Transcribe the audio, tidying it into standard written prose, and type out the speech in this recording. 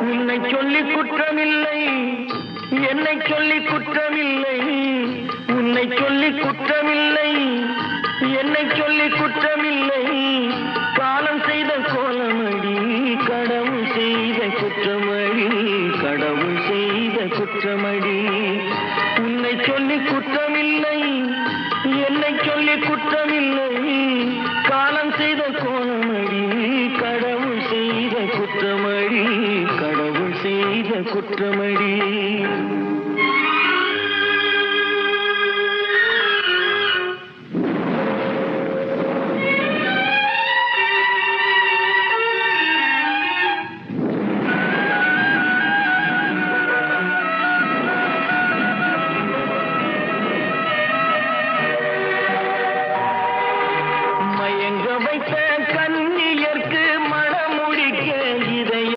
உன்னை சொல்லி குற்றமில்லை, என்னை சொல்லி குற்றமில்லை. உன்னை சொல்லி குற்றமில்லை, என்னை சொல்லி குற்றமில்லை. காலம் செய்த கோலமடி, கடவுள் செய்த குற்றமடி, கடவுள் செய்த குற்றமடி. உன்னை சொல்லி குற்றமில்லை, என்னை சொல்லி குற்றமில்லை. காலம் செய்த கோலமடி, கடவுள் செய்த குற்றமடி, கடவுள் செய்த குற்றமடி.